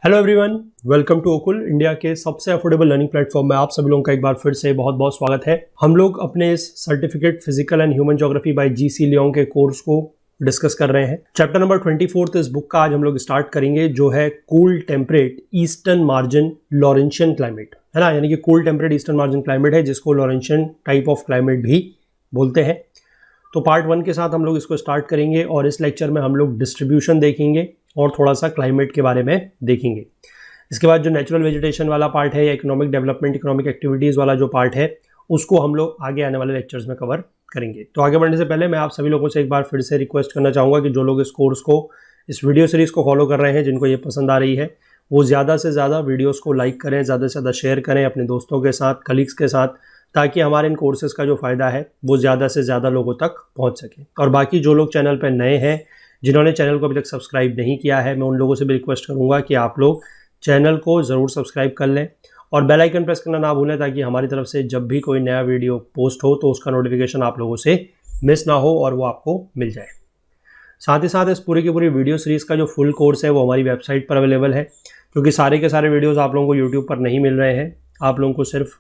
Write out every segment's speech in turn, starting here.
Hello everyone, welcome to Okul, India के सबसे affordable learning platform में आप सभी लोगों का एक बार फिर से बहुत बहुत स्वागत है। हम लोग अपने इस certificate physical and human geography bye GC Leong के कोर्स को डिस्कस कर रहे हैं। चैप्टर नंबर 24 इस बुक का आज हम लोग स्टार्ट करेंगे, जो है cool temperate eastern margin Laurentian climate, है ना। यानी कि cool temperate eastern margin climate है, जिसको लॉरेंशियन टाइप ऑफ क्लाइमेट भी बोलते हैं। तो पार्ट 1 के साथ हम लोग इसको स्टार्ट करेंगे और इस लेक्चर में हम लोग डिस्ट्रीब्यूशन देखेंगे और थोड़ा सा क्लाइमेट के बारे में देखेंगे। इसके बाद जो नेचुरल वेजिटेशन वाला पार्ट है या इकोनॉमिक डेवलपमेंट, इकोनॉमिक एक्टिविटीज़ वाला जो पार्ट है, उसको हम लोग आगे आने वाले लेक्चर्स में कवर करेंगे। तो आगे बढ़ने से पहले मैं आप सभी लोगों से एक बार फिर से रिक्वेस्ट करना चाहूँगा कि जो लोग इस कोर्स को, इस वीडियो सीरीज़ को फॉलो कर रहे हैं, जिनको ये पसंद आ रही है, वो ज़्यादा से ज़्यादा वीडियोज़ को लाइक करें, ज़्यादा से ज़्यादा शेयर करें अपने दोस्तों के साथ, कलीग्स के साथ, ताकि हमारे इन कोर्सेज़ का जो फ़ायदा है वो ज़्यादा से ज़्यादा लोगों तक पहुँच सके। और बाकी जो लोग चैनल पर नए हैं, जिन्होंने चैनल को अभी तक सब्सक्राइब नहीं किया है, मैं उन लोगों से भी रिक्वेस्ट करूँगा कि आप लोग चैनल को ज़रूर सब्सक्राइब कर लें और बेल आइकन प्रेस करना ना भूलें, ताकि हमारी तरफ से जब भी कोई नया वीडियो पोस्ट हो तो उसका नोटिफिकेशन आप लोगों से मिस ना हो और वो आपको मिल जाए। साथ ही साथ इस पूरी की पूरी वीडियो सीरीज़ का जो फुल कोर्स है वो हमारी वेबसाइट पर अवेलेबल है, क्योंकि सारे के सारे वीडियोज़ आप लोगों को यूट्यूब पर नहीं मिल रहे हैं। आप लोगों को सिर्फ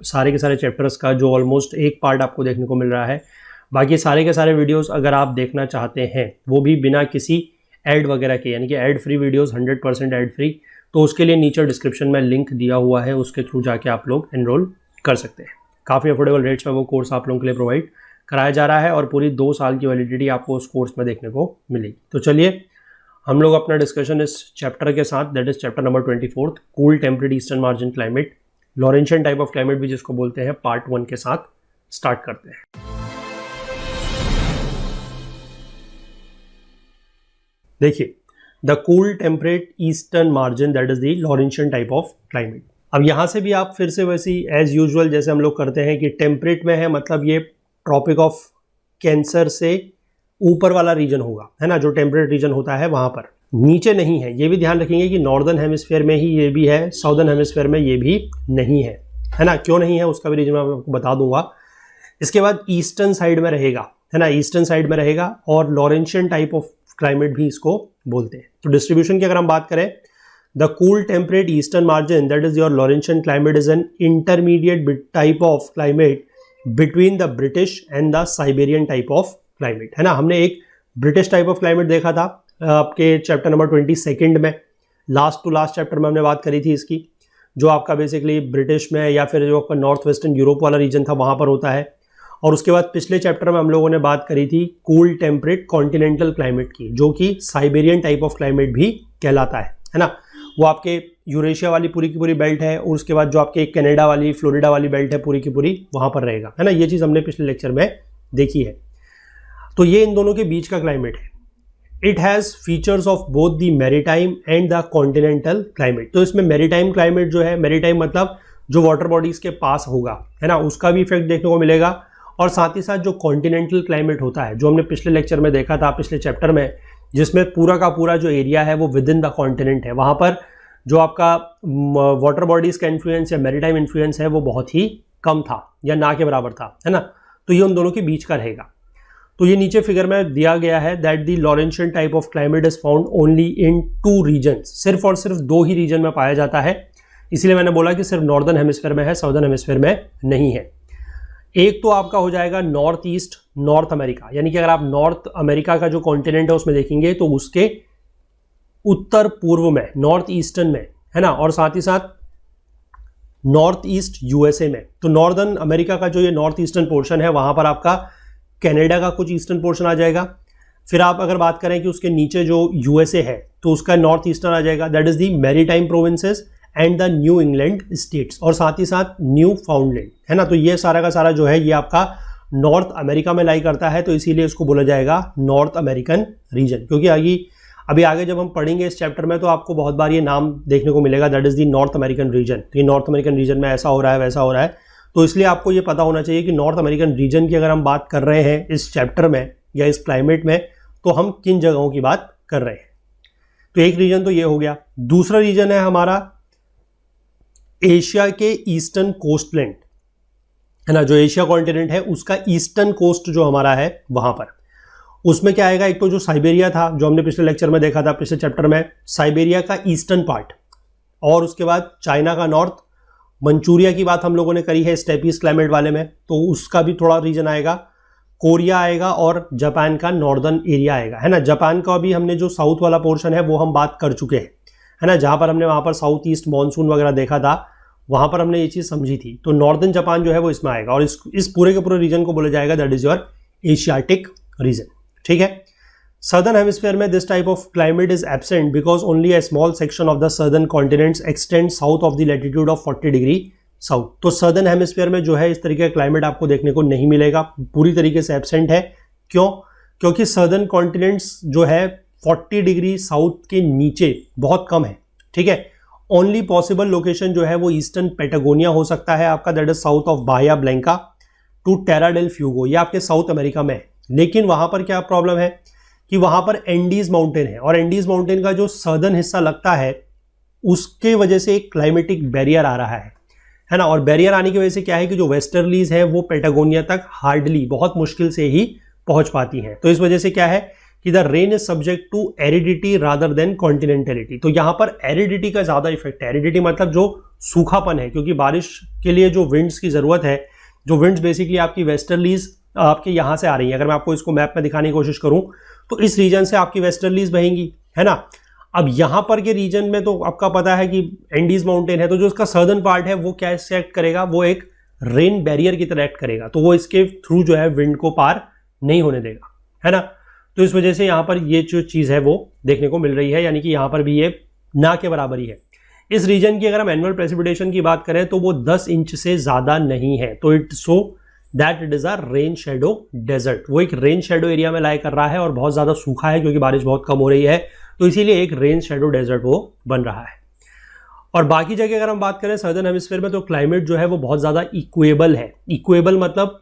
सारे के सारे चैप्टर्स का जो ऑलमोस्ट एक पार्ट आपको देखने को मिल रहा है। बाकी सारे के सारे वीडियोस अगर आप देखना चाहते हैं, वो भी बिना किसी ऐड वगैरह के, यानी कि ad free videos, 100% ad free, तो उसके लिए नीचे डिस्क्रिप्शन में लिंक दिया हुआ है, उसके थ्रू जाके आप लोग एनरोल कर सकते हैं। काफ़ी अफोर्डेबल रेट्स में वो कोर्स आप लोगों के लिए प्रोवाइड कराया जा रहा है और पूरी 2 साल की वैलिडिटी आपको उस कोर्स में देखने को मिलेगी। तो चलिए हम लोग अपना डिस्कशन इस चैप्टर के साथ, that is chapter number 24, cool temperate eastern margin climate, Laurentian type of climate भी जिसको बोलते हैं, पार्ट 1 के साथ स्टार्ट करते हैं। देखिए, the cool temperate eastern margin, that is the Laurentian type of climate. अब यहाँ से भी आप फिर से वैसी एज यूजुअल जैसे हम लोग करते हैं कि टेम्परेट में है, मतलब ये ट्रॉपिक ऑफ कैंसर से ऊपर वाला रीजन होगा, है ना, जो टेम्परेट रीजन होता है वहाँ पर, नीचे नहीं है। ये भी ध्यान रखेंगे कि नॉर्दर्न हेमिस्फीयर में ही ये भी है, साउदर्न हेमिस्फीयर में ये भी नहीं है, है ना। क्यों नहीं है उसका भी रीजन मैं आपको बता दूंगा। इसके बाद ईस्टर्न साइड में रहेगा, है ना, ईस्टर्न साइड में रहेगा और लॉरेंशियन टाइप ऑफ क्लाइमेट भी इसको बोलते हैं। तो डिस्ट्रीब्यूशन की अगर हम बात करें, the cool temperate eastern margin, that is your Laurentian climate, is an intermediate type of climate between the British and the Siberian type of climate, है ना। हमने एक ब्रिटिश टाइप ऑफ क्लाइमेट देखा था आपके चैप्टर नंबर 22 में, last to last chapter में हमने बात करी थी इसकी, जो आपका बेसिकली ब्रिटिश में या फिर जो आपका नॉर्थ वेस्टर्न यूरोप वाला रीजन था वहाँ पर होता है। और उसके बाद पिछले चैप्टर में हम लोगों ने बात करी थी कूल टेम्परेट कॉन्टिनेंटल क्लाइमेट की, जो कि साइबेरियन टाइप ऑफ क्लाइमेट भी कहलाता है ना। वो आपके यूरेशिया वाली पूरी की पूरी बेल्ट है और उसके बाद जो आपके कनाडा वाली, फ्लोरिडा वाली बेल्ट है पूरी की पूरी, वहाँ पर रहेगा, है ना। ये चीज़ हमने पिछले लेक्चर में देखी है। तो ये इन दोनों के बीच का क्लाइमेट है। It has features of both the maritime and the continental climate. तो इसमें मैरीटाइम क्लाइमेट जो है, मैरीटाइम मतलब जो वाटर बॉडीज के पास होगा, है ना, उसका भी इफेक्ट देखने को मिलेगा। और साथ ही साथ जो कॉन्टिनेंटल क्लाइमेट होता है, जो हमने पिछले लेक्चर में देखा था, पिछले चैप्टर में, जिसमें पूरा का पूरा जो एरिया है वो विद इन द कॉन्टिनेंट है, वहाँ पर जो आपका वाटर बॉडीज का इन्फ्लुएंस या मैरीटाइम इन्फ्लुएंस है वो बहुत ही कम था या ना के बराबर था, है ना। तो ये उन दोनों के बीच का रहेगा। तो ये नीचे फिगर में दिया गया है that the Laurentian type of climate is found only in 2 regions, सिर्फ और सिर्फ 2 ही रीजन में पाया जाता है। इसलिए मैंने बोला कि सिर्फ नॉर्दर्न हेमिस्फीयर में है, साउदर्न हेमिस्फीयर में नहीं है। एक तो आपका हो जाएगा नॉर्थ ईस्ट नॉर्थ अमेरिका, यानी कि अगर आप नॉर्थ अमेरिका का जो कॉन्टिनेंट है उसमें देखेंगे तो उसके उत्तर पूर्व में, नॉर्थ ईस्टर्न में, है ना, और साथ ही साथ नॉर्थ ईस्ट यूएसए में। तो नॉर्दर्न अमेरिका का जो ये नॉर्थ ईस्टर्न पोर्शन है, वहां पर आपका कनाडा का कुछ ईस्टर्न पोर्शन आ जाएगा। फिर आप अगर बात करें कि उसके नीचे जो यूएसए है तो उसका नॉर्थ ईस्टर्न आ जाएगा, that is the maritime provinces and the New England states, और साथ ही साथ न्यू फाउंडलैंड, है ना। तो ये सारा का सारा जो है ये आपका नॉर्थ अमेरिका में लाई करता है, तो इसीलिए इसको बोला जाएगा नॉर्थ अमेरिकन रीजन। क्योंकि अभी आगे जब हम पढ़ेंगे इस चैप्टर में तो आपको बहुत बार ये नाम देखने को मिलेगा, that is the North American reason. तो ये नॉर्थ अमेरिकन रीजन में ऐसा हो रहा है, वैसा हो रहा है, तो इसलिए आपको ये पता होना चाहिए कि नॉर्थ अमेरिकन रीजन की अगर हम बात कर रहे हैं इस चैप्टर में या इस क्लाइमेट में, तो हम किन जगहों की बात कर रहे हैं। तो एक रीजन तो ये हो गया। दूसरा रीजन है हमारा एशिया के ईस्टर्न कोस्टलैंड, है ना, जो एशिया कॉन्टिनेंट है उसका ईस्टर्न कोस्ट जो हमारा है वहां पर। उसमें क्या आएगा, एक तो जो साइबेरिया था जो हमने पिछले लेक्चर में देखा था, पिछले चैप्टर में, साइबेरिया का ईस्टर्न पार्ट, और उसके बाद चाइना का नॉर्थ, मंचूरिया की बात हम लोगों ने करी है स्टेपीज क्लाइमेट वाले में, तो उसका भी थोड़ा रीजन आएगा, कोरिया आएगा और जापान का नॉर्दर्न एरिया आएगा, है ना। जापान का भी हमने जो साउथ वाला पोर्शन है वो हम बात कर चुके हैं, है ना, जहां पर हमने वहां पर साउथ ईस्ट मानसून वगैरह देखा था, वहां पर हमने ये चीज समझी थी। तो नॉर्दर्न जापान जो है वो इसमें आएगा, और इस पूरे के पूरे रीजन को बोला जाएगा that is your Asiatic region, ठीक है। सर्दर्न हेमिस्फीयर में this type of climate is absent because only a small section of the southern continents extend south of the latitude of 40 degree south. तो southern hemisphere में जो है इस तरीके का क्लाइमेट आपको देखने को नहीं मिलेगा, पूरी तरीके से एब्सेंट है। क्यों? क्योंकि सर्दर्न कॉन्टिनेंट्स जो है 40 डिग्री साउथ के नीचे बहुत कम है, ठीक है। ओनली पॉसिबल लोकेशन जो है वो ईस्टर्न पेटागोनिया हो सकता है आपका, that is south of Bahia Blanca to Tierra del Fuego, ये आपके साउथ अमेरिका में है। लेकिन वहां पर क्या प्रॉब्लम है कि वहां पर एंडीज माउंटेन है, और एंडीज माउंटेन का जो सर्दर्न हिस्सा लगता है उसके वजह से एक क्लाइमेटिक बैरियर आ रहा है ना। और बैरियर आने की वजह से क्या है कि जो वेस्टर्लीज है वो पेटागोनिया तक हार्डली, बहुत मुश्किल से ही पहुंच पाती हैं। तो इस वजह से क्या है कि the rain is subject to aridity rather than continentality. तो यहां पर एरिडिटी का ज्यादा इफेक्ट है। एरिडिटी मतलब जो सूखापन है, क्योंकि बारिश के लिए जो विंड्स की जरूरत है, जो विंड्स बेसिकली आपकी वेस्टर्लीज आपके यहां से आ रही है। अगर मैं आपको इसको मैप में दिखाने की कोशिश करूं तो इस रीजन से आपकी वेस्टर्लीज बहेंगी, है ना। अब यहां पर के रीजन में तो आपका पता है कि एंडीज माउंटेन है, तो जो इसका सर्दर्न पार्ट है वो कैसे एक्ट करेगा, वो एक रेन बैरियर की तरह एक्ट करेगा, तो वो इसके थ्रू जो है विंड को पार नहीं होने देगा, है ना। तो इस वजह से यहां पर ये जो चीज है वो देखने को मिल रही है, यानी कि यहां पर भी ये ना के बराबर ही है। इस रीजन की अगर हम एनुअल प्रेसिपिटेशन की बात करें तो वो 10 इंच से ज्यादा नहीं है, तो it so that it is a rain shadow desert. वो एक रेन शेडो एरिया में लाई कर रहा है और बहुत ज्यादा सूखा है क्योंकि बारिश बहुत कम हो रही है, तो इसीलिए एक रेन शेडो डेजर्ट वो बन रहा है। और बाकी जगह अगर हम बात करें सर्दर्न हेमिस्फीयर में, तो क्लाइमेट जो है वो बहुत ज्यादा इक्वेबल है। इक्वेबल मतलब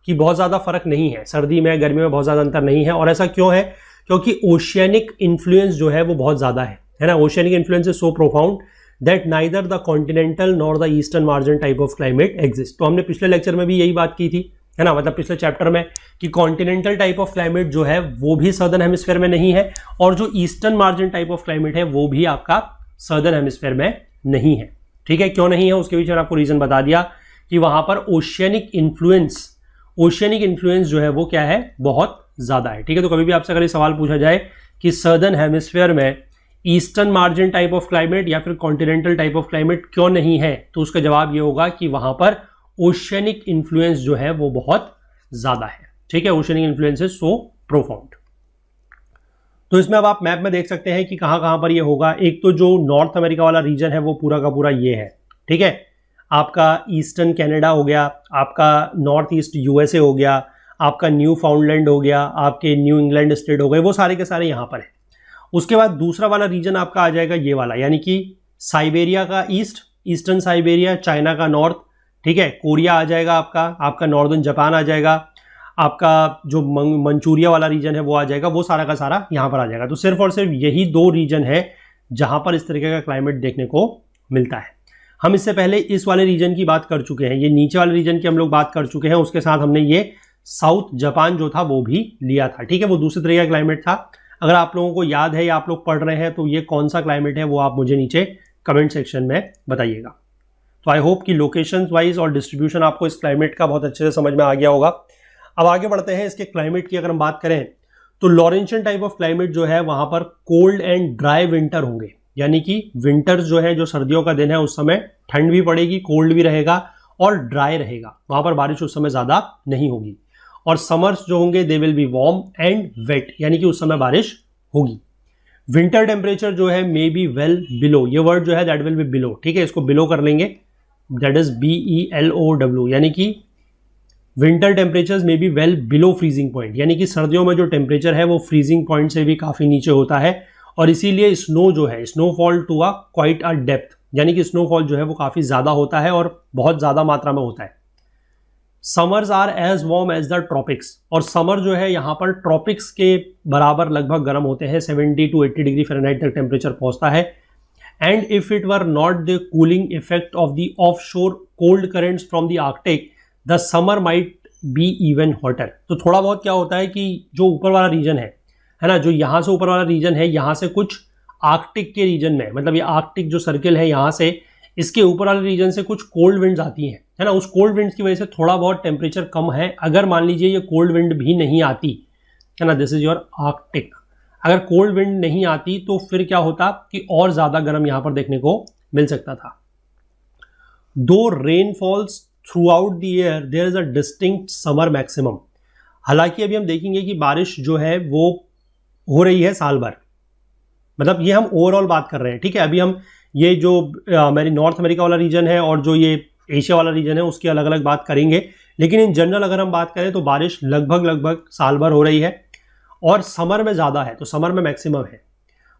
कि बहुत ज्यादा फर्क नहीं है, सर्दी में गर्मी में बहुत ज्यादा अंतर नहीं है। और ऐसा क्यों है? क्योंकि ओशियनिक इन्फ्लुएंस जो है वो बहुत ज्यादा है ना। Oceanic influence is so profound that neither the continental nor the eastern margin type of climate exist. तो हमने पिछले लेक्चर में भी यही बात की थी, है ना, मतलब पिछले चैप्टर में, कि कॉन्टिनेंटल टाइप ऑफ क्लाइमेट जो है वो भी सर्दर्न हेमिस्फीयर में नहीं है, और जो eastern margin type of climate है वो भी आपका सर्दर्न हेमिस्फीयर में नहीं है, ठीक है। क्यों नहीं है उसके पीछे आपको रीजन बता दिया कि वहां पर ओशियनिक इन्फ्लुएंस जो है वो क्या है, बहुत ज्यादा है, ठीक है। तो कभी भी आपसे अगर ये सवाल पूछा जाए कि सर्दर्न हेमिस्फीयर में eastern margin type of climate या फिर कॉन्टिनेंटल टाइप ऑफ क्लाइमेट क्यों नहीं है, तो उसका जवाब ये होगा कि वहां पर ओशियनिक इन्फ्लुएंस जो है वो बहुत ज्यादा है, ठीक है। Oceanic influence is so profound. तो इसमें अब आप मैप में देख सकते हैं कि कहां कहां पर ये होगा। एक तो जो नॉर्थ अमेरिका वाला रीजन है वो पूरा का पूरा ये है, ठीक है। आपका ईस्टर्न कनाडा हो गया, आपका नॉर्थ ईस्ट यूएसए हो गया, आपका न्यू फाउंडलैंड हो गया, आपके न्यू इंग्लैंड स्टेट हो गए, वो सारे के सारे यहाँ पर है। उसके बाद दूसरा वाला रीजन आपका आ जाएगा ये वाला, यानी कि साइबेरिया का ईस्टर्न साइबेरिया, चाइना का नॉर्थ, ठीक है। कोरिया आ जाएगा आपका नॉर्दर्न जापान आ जाएगा, आपका जो मंचूरिया वाला रीजन है वो आ जाएगा, वो सारा का सारा यहाँ पर आ जाएगा। तो सिर्फ और सिर्फ यही 2 रीजन है जहां पर इस तरीके का क्लाइमेट देखने को मिलता है। हम इससे पहले इस वाले रीजन की बात कर चुके हैं, ये नीचे वाले रीजन की हम लोग बात कर चुके हैं, उसके साथ हमने ये साउथ जापान जो था वो भी लिया था, ठीक है। वो दूसरे तरीके का क्लाइमेट था। अगर आप लोगों को याद है या आप लोग पढ़ रहे हैं तो ये कौन सा क्लाइमेट है वो आप मुझे नीचे कमेंट सेक्शन में बताइएगा। तो आई होप कि लोकेशन वाइज और डिस्ट्रीब्यूशन आपको इस क्लाइमेट का बहुत अच्छे से समझ में आ गया होगा। अब आगे बढ़ते हैं। इसके क्लाइमेट की अगर हम बात करें तो लॉरेंशियन टाइप ऑफ क्लाइमेट जो है वहां पर कोल्ड एंड ड्राई विंटर होंगे, यानी कि विंटर्स जो है, जो सर्दियों का दिन है, उस समय ठंड भी पड़ेगी, कोल्ड भी रहेगा और ड्राई रहेगा, वहां पर बारिश उस समय ज्यादा नहीं होगी। और समर्स जो होंगे they will be warm and wet, यानी कि उस समय बारिश होगी। विंटर टेम्परेचर जो है मे बी वेल बिलो, ये वर्ड जो है दैट विल बी बिलो, ठीक है, इसको बिलो कर लेंगे, दैट इज BELOW, यानी कि winter temperatures may be well below freezing point, यानी कि सर्दियों में जो टेम्परेचर है वो फ्रीजिंग पॉइंट से भी काफी नीचे होता है, और इसीलिए स्नो जो है, snowfall to a quite a depth, यानी कि स्नोफॉल जो है वो काफी ज्यादा होता है और बहुत ज्यादा मात्रा में होता है। Summers are as warm as the tropics, और समर जो है यहाँ पर ट्रॉपिक्स के बराबर लगभग गर्म होते हैं, 70 to 80 डिग्री फ़ारेनहाइट तक टेम्परेचर पहुंचता है। And if it were not the cooling effect of the offshore cold currents from the Arctic, the summer might be even hotter. तो थोड़ा बहुत क्या होता है कि जो ऊपर वाला रीजन है ना, जो यहाँ से ऊपर वाला रीजन है, यहाँ से कुछ आर्कटिक के रीजन में, मतलब ये आर्कटिक जो सर्किल है यहाँ से इसके ऊपर वाले रीजन से कुछ कोल्ड विंड्स आती हैं, है ना। उस कोल्ड विंड्स की वजह से थोड़ा बहुत टेम्परेचर कम है। अगर मान लीजिए ये कोल्ड विंड भी नहीं आती, है ना, दिस इज योर आर्कटिक, अगर कोल्ड विंड नहीं आती तो फिर क्या होता कि और ज़्यादा गर्म यहाँ पर देखने को मिल सकता था। Though rain falls throughout the year there is a distinct summer maximum. हालांकि अभी हम देखेंगे कि बारिश जो है वो हो रही है साल भर, मतलब ये हम ओवरऑल बात कर रहे हैं, ठीक है। अभी हम ये जो मेरी नॉर्थ अमेरिका वाला रीजन है और जो ये एशिया वाला रीजन है उसकी अलग अलग बात करेंगे, लेकिन इन जनरल अगर हम बात करें तो बारिश लगभग साल भर हो रही है और समर में ज़्यादा है, तो समर में मैक्सिमम है।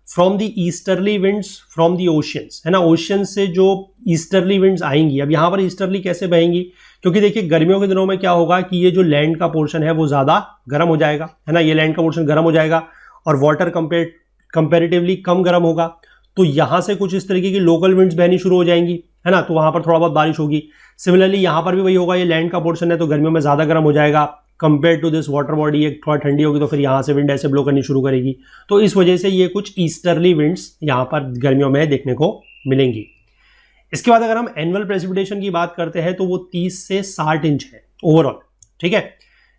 From the easterly winds from the oceans, है ना, ओशियन से जो ईस्टर्ली विंड्स आएंगी। अब यहाँ पर ईस्टर्ली कैसे बहेंगी, क्योंकि देखिए गर्मियों के दिनों में क्या होगा कि ये जो लैंड का पोर्शन है वो ज़्यादा गर्म हो जाएगा, है ना, ये लैंड का पोर्शन गर्म हो जाएगा और वाटर कंपेरेटिवली कम गर्म होगा। तो यहाँ से कुछ इस तरीके की लोकल विंड्स बहनी शुरू हो जाएंगी, है ना, तो वहाँ पर थोड़ा बहुत बारिश होगी। सिमिलरली यहाँ पर भी वही होगा, ये लैंड का पोर्शन है तो गर्मियों में ज़्यादा गर्म हो जाएगा compare to this water body, एक थोड़ा ठंडी होगी तो फिर यहाँ से विंड ऐसे ब्लो करनी शुरू करेगी। तो इस वजह से ये कुछ ईस्टर्ली विंड्स यहाँ पर गर्मियों में देखने को मिलेंगी। इसके बाद अगर हम एनुअल प्रेसिपिटेशन की बात करते हैं तो वो 30 से 60 इंच है ओवरऑल, ठीक है,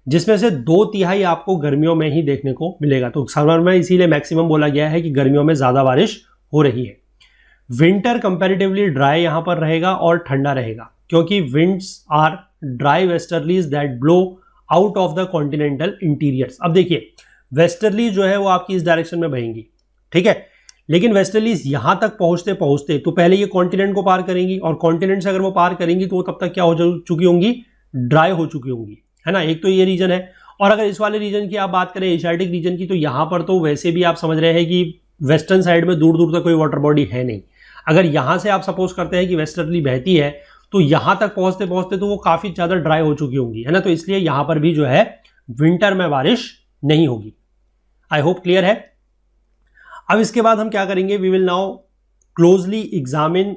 जिसमें से 2/3 आपको गर्मियों में ही देखने को मिलेगा। तो समर में इसीलिए मैक्सिमम बोला गया है कि गर्मियों में ज़्यादा बारिश हो रही है। विंटर कंपैरेटिवली ड्राई यहाँ पर रहेगा और ठंडा रहेगा, क्योंकि winds are dry westerlies that blow out of the continental interiors. अब देखिए वेस्टर्ली जो है वो आपकी इस डायरेक्शन में बहेंगी, ठीक है, लेकिन वेस्टर्लीज यहां तक पहुंचते पहुंचते तो पहले ये कॉन्टिनेंट को पार करेंगी और कॉन्टिनेंट से अगर वो पार करेंगी तो वो तब तक क्या हो चुकी होंगी, ड्राई हो चुकी होंगी, है ना। एक तो ये रीजन है, और अगर इस वाले रीजन की आप बात करें एशियाटिक रीजन की, तो यहां पर तो वैसे भी आप समझ रहे हैं कि वेस्टर्न साइड में दूर दूर तक कोई वाटर बॉडी है नहीं। अगर यहां से आप सपोज करते हैं कि वेस्टर्ली बहती है तो यहां तक पहुंचते पहुंचते तो वो काफी ज्यादा ड्राई हो चुकी होंगी, है ना, तो इसलिए यहां पर भी जो है विंटर में बारिश नहीं होगी। आई होप क्लियर है। अब इसके बाद हम क्या करेंगे, we will now closely examine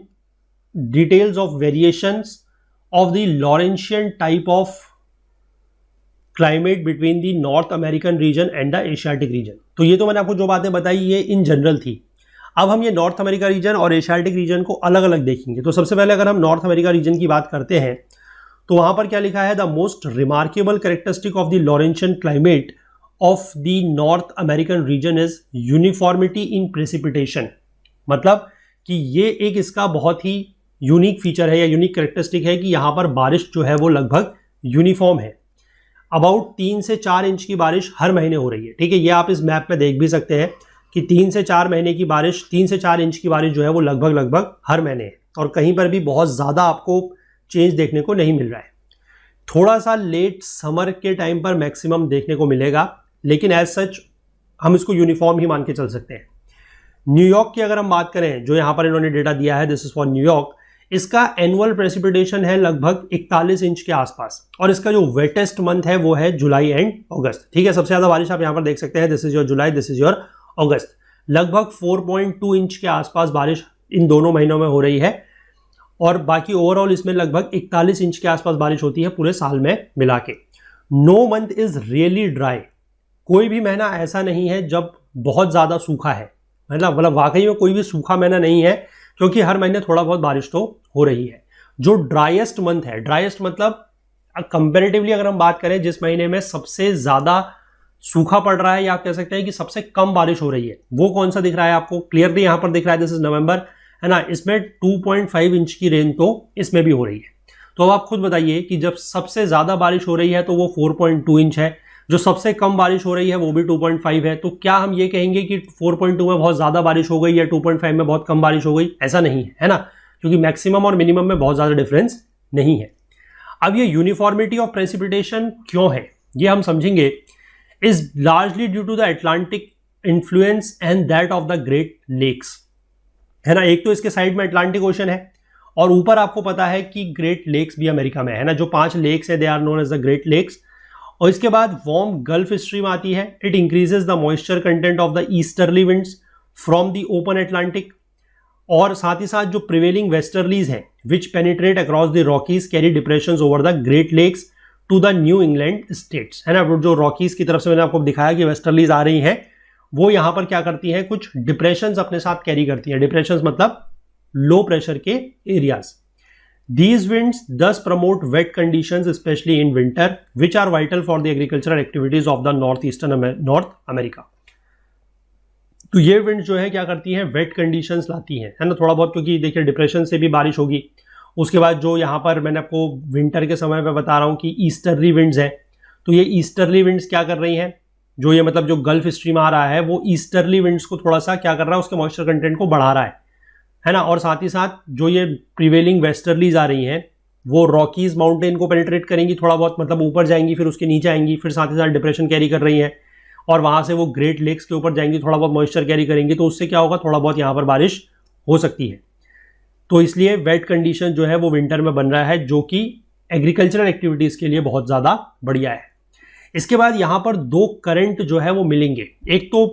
details of variations of the Laurentian type of climate between the North American region and the Asiatic region. तो ये तो मैंने आपको जो बातें बताई ये इन जनरल थी। अब हम ये नॉर्थ अमेरिका रीजन और एशियाटिक रीजन को अलग अलग देखेंगे। तो सबसे पहले अगर हम नॉर्थ अमेरिका रीजन की बात करते हैं तो वहां पर क्या लिखा है, the most remarkable characteristic of the Laurentian climate of the North American reason is uniformity in precipitation. मतलब कि ये एक इसका बहुत ही यूनिक फीचर है या यूनिक कैरेक्टरिस्टिक है कि यहां पर बारिश जो है वो लगभग यूनिफॉर्म है। अबाउट 3 से 4 इंच की बारिश हर महीने हो रही है, ठीक है, ये आप इस मैप में देख भी सकते हैं कि 3 से 4 महीने की बारिश, 3 से 4 इंच की बारिश जो है वो लगभग हर महीने है और कहीं पर भी बहुत ज़्यादा आपको चेंज देखने को नहीं मिल रहा है। थोड़ा सा लेट समर के टाइम पर मैक्सिमम देखने को मिलेगा, लेकिन एज सच हम इसको यूनिफॉर्म ही मान के चल सकते हैं। न्यूयॉर्क की अगर हम बात करें, जो यहाँ पर इन्होंने डेटा दिया है, दिस इज फॉर न्यूयॉर्क, इसका एनुअल प्रेसिपिटेशन है लगभग 41 इंच के आसपास और इसका जो वेटेस्ट मंथ है वो है जुलाई एंड अगस्त, ठीक है। सबसे ज़्यादा बारिश आप यहाँ पर देख सकते हैं, this is your July, this is your August. लगभग 4.2 इंच के आसपास बारिश इन दोनों महीनों में हो रही है और बाकी ओवरऑल इसमें लगभग 41 इंच के आसपास बारिश होती है पूरे साल में मिला के। No month is really dry, कोई भी महीना ऐसा नहीं है जब बहुत ज़्यादा सूखा है, मतलब वाकई में कोई भी सूखा महीना नहीं है, क्योंकि हर महीने थोड़ा बहुत बारिश तो हो रही है। जो ड्राइएस्ट मंथ है, ड्राइएस्ट मतलब कंपेरेटिवली अगर हम बात करें जिस महीने में सबसे ज़्यादा सूखा पड़ रहा है या आप कह सकते हैं कि सबसे कम बारिश हो रही है, वो कौन सा दिख रहा है आपको, क्लियरली यहाँ पर दिख रहा है, दिस इज नवंबर, है ना। इसमें 2.5 इंच की रेन तो इसमें भी हो रही है। तो अब आप खुद बताइए कि जब सबसे ज़्यादा बारिश हो रही है तो वो 4.2 इंच है, जो सबसे कम बारिश हो रही है वो भी 2.5 है। तो क्या हम ये कहेंगे कि 4.2 में बहुत ज़्यादा बारिश हो गई या 2.5 में बहुत कम बारिश हो गई? ऐसा नहीं है ना, क्योंकि मैक्सिमम और मिनिमम में बहुत ज़्यादा डिफरेंस नहीं है। अब ये यूनिफॉर्मिटी ऑफ प्रेसिपिटेशन क्यों है ये हम समझेंगे। Is largely due to the Atlantic influence and that of the Great Lakes, है ना। एक तो इसके साइड में अटलांटिक ओशन है और ऊपर आपको पता है कि ग्रेट लेक्स भी अमेरिका में है ना, जो 5 लेक्स है they are known as the Great Lakes. और इसके बाद वार्म गल्फ स्ट्रीम आती है, it increases the moisture content of the easterly winds from the open Atlantic, और साथ ही साथ जो प्रिवेलिंग वेस्टर्लीज हैं which penetrate across the Rockies carry depressions over the Great Lakes to the New England states, है ना। वो जो रॉकीज की तरफ से मैंने आपको दिखाया कि वेस्टर्लीज आ रही हैं, वो यहां पर क्या करती हैं, कुछ डिप्रेशंस अपने साथ कैरी करती हैं। डिप्रेशंस मतलब लो प्रेशर के areas. These winds thus promote wet conditions, especially in winter, which are vital for the agricultural activities of the North America. तो ये विंड जो है क्या करती है, वेट कंडीशंस लाती है ना, थोड़ा बहुत, क्योंकि देखिए डिप्रेशन से भी बारिश होगी। उसके बाद जो यहाँ पर मैंने आपको विंटर के समय पे बता रहा हूँ कि ईस्टर्ली विंड्स हैं, तो ये ईस्टर्ली विंड्स क्या कर रही हैं, जो ये मतलब जो गल्फ स्ट्रीम आ रहा है वो ईस्टर्ली विंड्स को थोड़ा सा क्या कर रहा है, उसके मॉइस्चर कंटेंट को बढ़ा रहा है ना। और साथ ही साथ जो ये प्रिवेलिंग वेस्टर्लीज आ रही हैं वो रॉकीज माउंटेन को पेनिट्रेट करेंगी थोड़ा बहुत, मतलब ऊपर जाएंगी, फिर उसके नीचे आएंगी, फिर साथ ही साथ डिप्रेशन कैरी कर रही हैं, और वहां से वो ग्रेट लेक्स के ऊपर जाएंगी, थोड़ा बहुत मॉइस्चर कैरी करेंगी, तो उससे क्या होगा, थोड़ा बहुत यहाँ पर बारिश हो सकती है। तो इसलिए वेट कंडीशन जो है वो विंटर में बन रहा है, जो कि एग्रीकल्चरल एक्टिविटीज के लिए बहुत ज्यादा बढ़िया है। इसके बाद यहाँ पर दो करंट जो है वो मिलेंगे, एक तो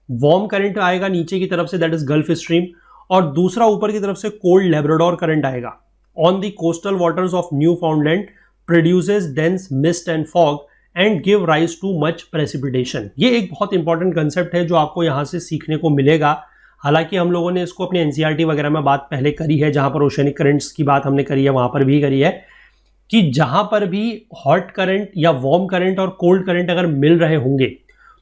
वार्म करंट आएगा नीचे की तरफ से, दैट इज गल्फ स्ट्रीम, और दूसरा ऊपर की तरफ से कोल्ड लेब्राडोर करंट आएगा। On the coastal waters of new फाउंडलैंड produces dense mist and fog and give rise too much precipitation. ये एक बहुत इंपॉर्टेंट कंसेप्ट है जो आपको यहां से सीखने को मिलेगा। हालांकि हम लोगों ने इसको अपने एनसीईआरटी वगैरह में बात पहले करी है, जहां पर ओशनिक करंट्स की बात हमने करी है, वहां पर भी करी है कि जहां पर भी हॉट करंट या वार्म करंट और कोल्ड करंट अगर मिल रहे होंगे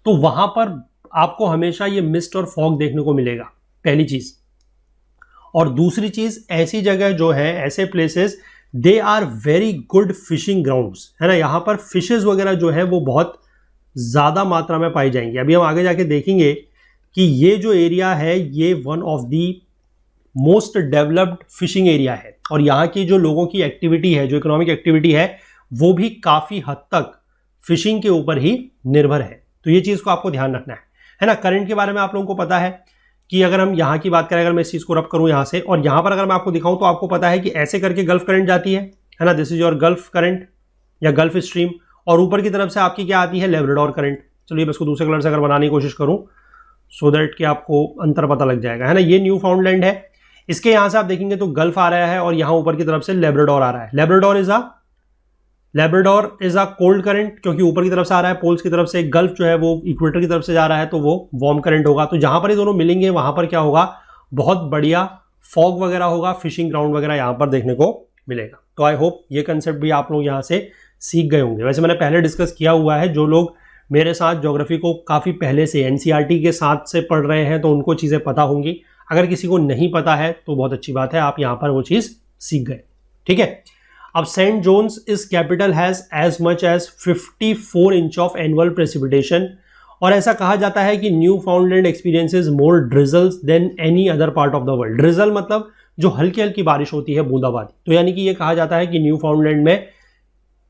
तो वहां पर आपको हमेशा ये मिस्ट और फॉग देखने को मिलेगा, पहली चीज। और दूसरी चीज, ऐसी जगह जो है, ऐसे places, they are very good fishing grounds, है ना। यहां पर फिशेस वगैरह जो है वो बहुत ज्यादा मात्रा में पाई जाएंगी। अभी हम आगे जाके देखेंगे कि ये जो एरिया है ये one of the most developed fishing area है, और यहाँ की जो लोगों की एक्टिविटी है, जो इकोनॉमिक एक्टिविटी है, वो भी काफी हद तक फिशिंग के ऊपर ही निर्भर है। तो ये चीज को आपको ध्यान रखना है ना। करंट के बारे में आप लोगों को पता है कि अगर हम यहाँ की बात करें, अगर मैं इस चीज को रब करूं यहाँ से, और यहाँ पर अगर मैं आपको दिखाऊं तो आपको पता है कि ऐसे करके गल्फ करंट जाती है ना, this is your gulf current या गल्फ स्ट्रीम, और ऊपर की तरफ से आपकी क्या आती है, लेब्राडोर करंट। चलिए मैं इसको दूसरे कलर से अगर बनाने की कोशिश करूं सो दैट कि आपको अंतर पता लग जाएगा, है ना। ये न्यू फाउंडलैंड है, इसके यहां से आप देखेंगे तो गल्फ आ रहा है, और यहां ऊपर की तरफ से लेब्राडोर आ रहा है। Labrador is a cold current, क्योंकि ऊपर की तरफ से आ रहा है पोल्स की तरफ से। गल्फ जो है वो इक्वेटर की तरफ से जा रहा है, तो वो वार्म करंट होगा। तो जहां पर ये दोनों मिलेंगे वहां पर क्या होगा, बहुत बढ़िया फॉग वगैरह होगा, फिशिंग ग्राउंड वगैरह यहां पर देखने को मिलेगा। तो आई होप ये कंसेप्ट भी आप लोग यहां से सीख गए होंगे। वैसे मैंने पहले डिस्कस किया हुआ है, जो लोग मेरे साथ ज्योग्राफी को काफी पहले से एनसीईआरटी के साथ से पढ़ रहे हैं तो उनको चीजें पता होंगी। अगर किसी को नहीं पता है तो बहुत अच्छी बात है, आप यहां पर वो चीज सीख गए, ठीक है। अब सेंट जोन्स इस capital has as much as 54 inch of annual precipitation, और ऐसा कहा जाता है कि Newfoundland experiences more drizzles than any other part of the world. Drizzle मतलब जो हल्की हल्की बारिश होती है, बूंदाबांदी। तो यानी कि ये कहा जाता है कि न्यू फाउंडलैंड में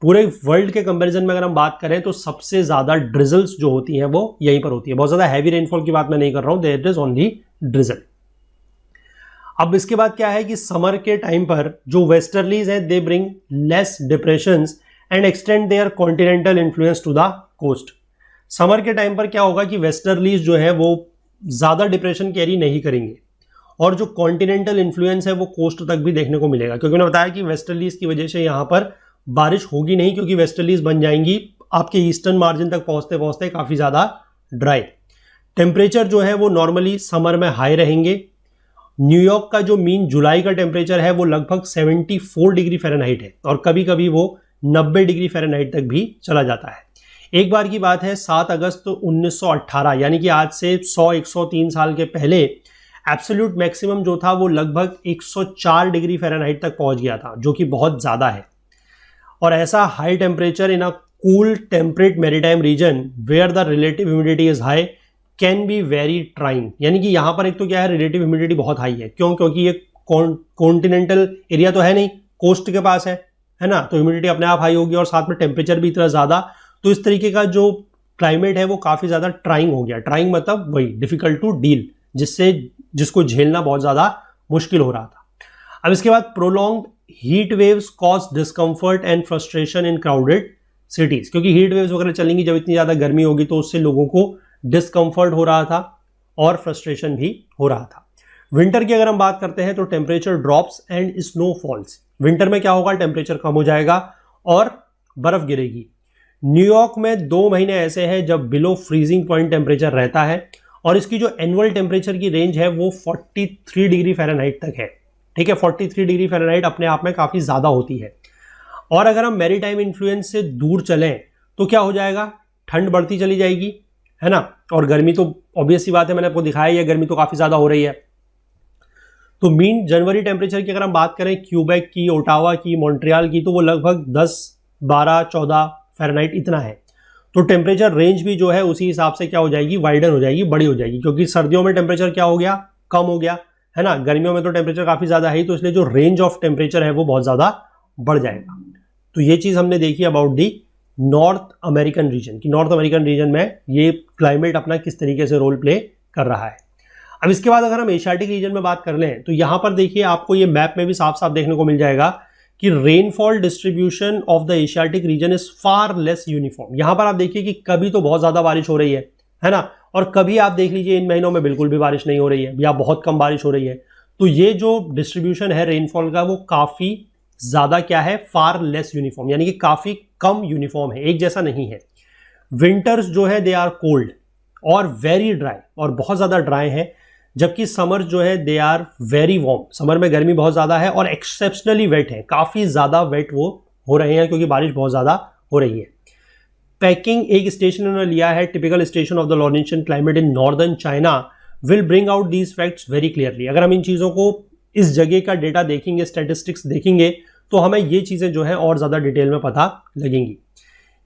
पूरे वर्ल्ड के कंपैरिजन में अगर हम बात करें तो सबसे ज्यादा ड्रिजल्स जो होती हैं वो यहीं पर होती है। बहुत ज्यादा हैवी रेनफॉल की बात मैं नहीं कर रहा हूं, देयर इज ओनली ड्रिजल। अब इसके बाद क्या है कि समर के टाइम पर जो वेस्टर्लीज हैं they bring less depressions and extend their continental influence to the coast. Summer के टाइम पर क्या होगा कि वेस्टर्लीज जो है वो ज्यादा डिप्रेशन कैरी नहीं करेंगे, और जो कॉन्टिनेंटल इन्फ्लुएंस है वो कोस्ट तक भी देखने को मिलेगा, क्योंकि मैंने बताया कि वेस्टर्लीज की वजह से यहाँ पर बारिश होगी नहीं, क्योंकि वेस्टर्लीज बन जाएंगी आपके ईस्टर्न मार्जिन तक पहुंचते पहुंचते काफी ज्यादा ड्राई। टेम्परेचर जो है वो नॉर्मली समर में हाई रहेंगे। न्यूयॉर्क का जो मीन जुलाई का टेम्परेचर है वो लगभग 74 डिग्री फ़ारेनहाइट है, और कभी कभी वो 90 डिग्री फ़ारेनहाइट तक भी चला जाता है। एक बार की बात है, 7 अगस्त 1918 यानी कि आज से 100-103 साल के पहले एब्सोल्यूट मैक्सिमम जो था वो लगभग 104 डिग्री फ़ारेनहाइट तक पहुंच गया था, जो कि बहुत ज़्यादा है। और ऐसा high temperature in a cool temperate maritime region where the relative humidity is high can be very trying. यानी कि यहाँ पर एक तो क्या है, रिलेटिव ह्यूमिडिटी बहुत हाई है। क्यों? क्योंकि ये कॉन्टिनेंटल एरिया तो है नहीं, कोस्ट के पास है ना, तो ह्यूमिडिटी अपने आप हाई होगी, और साथ में टेम्परेचर भी इतना ज्यादा। तो इस तरीके का जो क्लाइमेट है वो काफी ज्यादा ट्राइंग हो गया। ट्राइंग मतलब वही डिफिकल्ट टू डील, जिसको झेलना बहुत ज्यादा मुश्किल हो रहा था। अब इसके बाद prolonged heat waves cause discomfort and frustration in crowded cities, क्योंकि हीट वेव्स वगैरह चलेंगी, जब इतनी ज्यादा गर्मी होगी तो उससे लोगों को डिस्कम्फर्ट हो रहा था और फ्रस्ट्रेशन भी हो रहा था। विंटर की अगर हम बात करते हैं तो temperature drops and snow falls. Winter में क्या होगा, टेम्परेचर कम हो जाएगा और बर्फ गिरेगी। न्यूयॉर्क में 2 महीने ऐसे हैं जब बिलो फ्रीजिंग पॉइंट टेम्परेचर रहता है और इसकी जो एनुअल टेम्परेचर की रेंज है वो 43 डिग्री फ़ारेनहाइट तक है। ठीक है, 43 डिग्री फ़ारेनहाइट अपने आप में काफ़ी ज़्यादा होती है। और अगर हम मैरीटाइम इन्फ्लुएंस से दूर चलें तो क्या हो जाएगा, ठंड बढ़ती चली जाएगी, है ना। और गर्मी तो ऑब्वियस सी बात है, मैंने आपको दिखाया ही है, गर्मी तो काफ़ी ज़्यादा हो रही है। तो मीन जनवरी टेम्परेचर की अगर हम बात करें क्यूबेक की, ओटावा की, मॉन्ट्रियल की, तो वो लगभग 10, 12, 14 फ़ारेनहाइट इतना है। तो टेम्परेचर रेंज भी जो है उसी हिसाब से क्या हो जाएगी, वाइडन हो जाएगी, बड़ी हो जाएगी, क्योंकि सर्दियों में टेम्परेचर क्या हो गया, कम हो गया, है ना। गर्मियों में तो टेम्परेचर काफ़ी ज़्यादा है ही, तो इसलिए जो रेंज ऑफ टेम्परेचर है वो बहुत ज़्यादा बढ़ जाएगा। तो ये चीज़ हमने देखी about the north American reason की, नॉर्थ अमेरिकन रीजन में ये क्लाइमेट अपना किस तरीके से रोल प्ले कर रहा है। अब इसके बाद अगर हम एशियाटिक रीजन में बात कर लें तो यहाँ पर देखिए आपको ये मैप में भी साफ साफ देखने को मिल जाएगा कि rainfall distribution of the Asiatic region is far less uniform. यहाँ पर आप देखिए कि कभी तो बहुत ज़्यादा बारिश हो रही है ना, और कभी आप देख लीजिए इन महीनों में बिल्कुल भी बारिश नहीं हो रही है या बहुत कम बारिश हो रही है। तो ये जो डिस्ट्रीब्यूशन है रेनफॉल का वो काफ़ी ज़्यादा क्या है, फार लेस यूनिफॉर्म, यानी कि काफ़ी कम यूनिफॉर्म है, एक जैसा नहीं है। विंटर्स जो है दे आर कोल्ड और वेरी ड्राई, और बहुत ज़्यादा ड्राई है, जबकि समर जो है they are very warm, summer में गर्मी बहुत ज़्यादा है और एक्सेप्शनली वेट है, काफ़ी ज़्यादा वेट वो हो रहे हैं क्योंकि बारिश बहुत ज़्यादा हो रही है। पेकिंग एक स्टेशन उन्होंने लिया है, typical station of the Laurentian climate in northern China will bring out these facts very clearly. अगर हम इन चीज़ों को, इस जगह का डेटा देखेंगे, स्टैटिस्टिक्स देखेंगे, तो हमें ये चीज़ें जो है और ज़्यादा डिटेल में पता लगेंगी।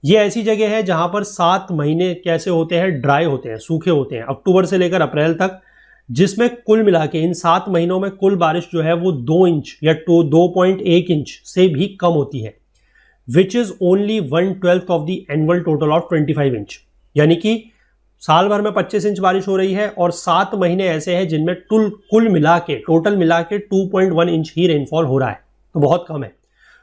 ये ऐसी जगह है जहाँ पर 7 महीने कैसे होते हैं, ड्राई होते हैं, सूखे होते हैं, अक्टूबर से लेकर अप्रैल तक, जिसमें कुल मिला के इन 7 महीनों में कुल बारिश जो है वो 2 इंच या 2.1 इंच से भी कम होती है, which is only 1/12 of the annual total of 25 inch. यानी कि साल भर में 25 इंच बारिश हो रही है और 7 महीने ऐसे हैं जिनमें कुल मिला के, टोटल मिला के 2.1 इंच ही रेनफॉल हो रहा है, तो बहुत कम है।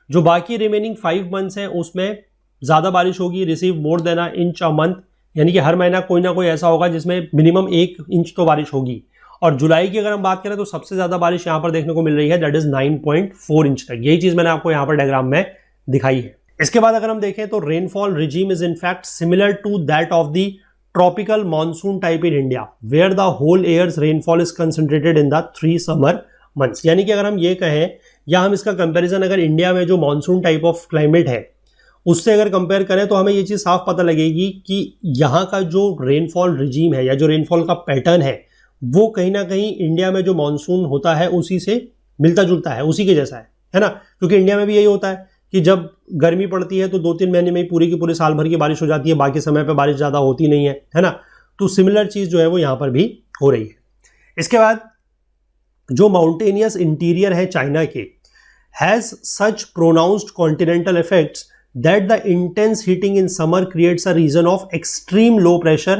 जो बाकी रिमेनिंग 5 मंथ्स हैं उसमें ज़्यादा बारिश होगी, receive more than a inch a month, यानी कि हर महीना कोई ना कोई ऐसा होगा जिसमें मिनिमम 1 इंच तो बारिश होगी। और जुलाई की अगर हम बात करें तो सबसे ज़्यादा बारिश यहाँ पर देखने को मिल रही है, दैट इज 9.4 इंच तक। यही चीज़ मैंने आपको यहाँ पर डायग्राम में दिखाई है। इसके बाद अगर हम देखें तो rainfall regime is in fact similar to that of the tropical monsoon type in India, where the whole year's rainfall is concentrated in the 3 summer months. यानी कि अगर हम ये कहें या हम इसका कंपैरिजन अगर इंडिया में जो मानसून टाइप ऑफ क्लाइमेट है उससे अगर कंपेयर करें तो हमें ये चीज़ साफ पता लगेगी कि यहाँ का जो रेनफॉल रिजीम है या जो रेनफॉल का पैटर्न है वो कहीं ना कहीं इंडिया में जो मानसून होता है उसी से मिलता जुलता है, उसी के जैसा है ना। क्योंकि इंडिया में भी यही होता है कि जब गर्मी पड़ती है तो 2-3 महीने में ही पूरी की पूरी साल भर की बारिश हो जाती है, बाकी समय पर बारिश ज़्यादा होती नहीं है ना। तो सिमिलर चीज़ जो है वो यहाँ पर भी हो रही है। इसके बाद जो माउंटेनियस इंटीरियर है चाइना के, has such pronounced continental effects that the intense heating in summer creates a region of extreme low pressure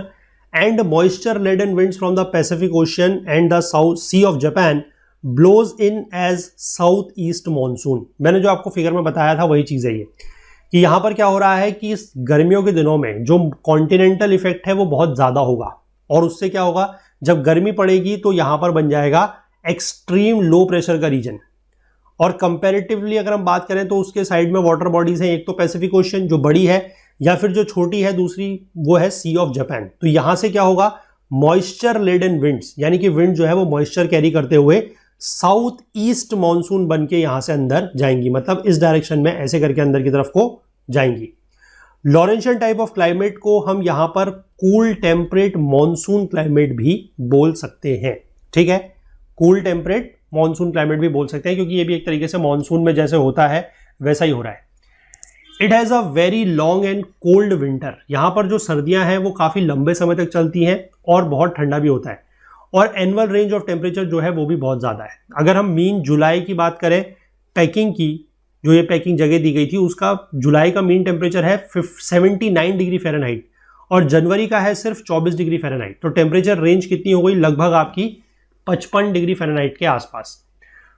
and moisture laden winds from the Pacific Ocean and the South Sea of Japan blows in as southeast monsoon। मैंने जो आपको figure में बताया था वही चीज़ है ये, कि यहाँ पर क्या हो रहा है कि इस गर्मियों के दिनों में जो कॉन्टिनेंटल इफेक्ट है वो बहुत ज़्यादा होगा, और उससे क्या होगा, जब गर्मी पड़ेगी तो यहाँ पर बन जाएगा एक्सट्रीम लो प्रेशर का रीजन। और कंपैरेटिवली अगर हम बात करें तो उसके साइड में वाटर बॉडीज हैं, एक तो पैसिफिक ओशन जो बड़ी है, या फिर जो छोटी है दूसरी वो है सी ऑफ जापान। तो यहां से क्या होगा, मॉइस्चर लेडन विंड्स, यानी कि विंड जो है वो मॉइस्चर कैरी करते हुए साउथ ईस्ट मानसून बन के यहां से अंदर जाएंगी, मतलब इस डायरेक्शन में ऐसे करके अंदर की तरफ को जाएंगी। लॉरेंशियन टाइप ऑफ क्लाइमेट को हम यहां पर कूल टेम्परेट मानसून क्लाइमेट भी बोल सकते हैं। ठीक है, कूल टेम्परेट मानसून क्लाइमेट भी बोल सकते हैं, क्योंकि ये भी एक तरीके से मानसून में जैसे होता है वैसा ही हो रहा है। It has a very long and cold winter, यहाँ पर जो सर्दियाँ हैं वो काफ़ी लंबे समय तक चलती हैं और बहुत ठंडा भी होता है, और एनुअल रेंज ऑफ टेम्परेचर जो है वो भी बहुत ज़्यादा है। अगर हम मीन जुलाई की बात करें, पैकिंग की, जो ये पैकिंग जगह दी गई थी उसका जुलाई का मीन टेम्परेचर है 79 डिग्री फ़ारेनहाइट और जनवरी का है सिर्फ 24 डिग्री फ़ारेनहाइट। तो टेम्परेचर रेंज कितनी हो गई, लगभग आपकी 55 डिग्री फ़ारेनहाइट के आसपास।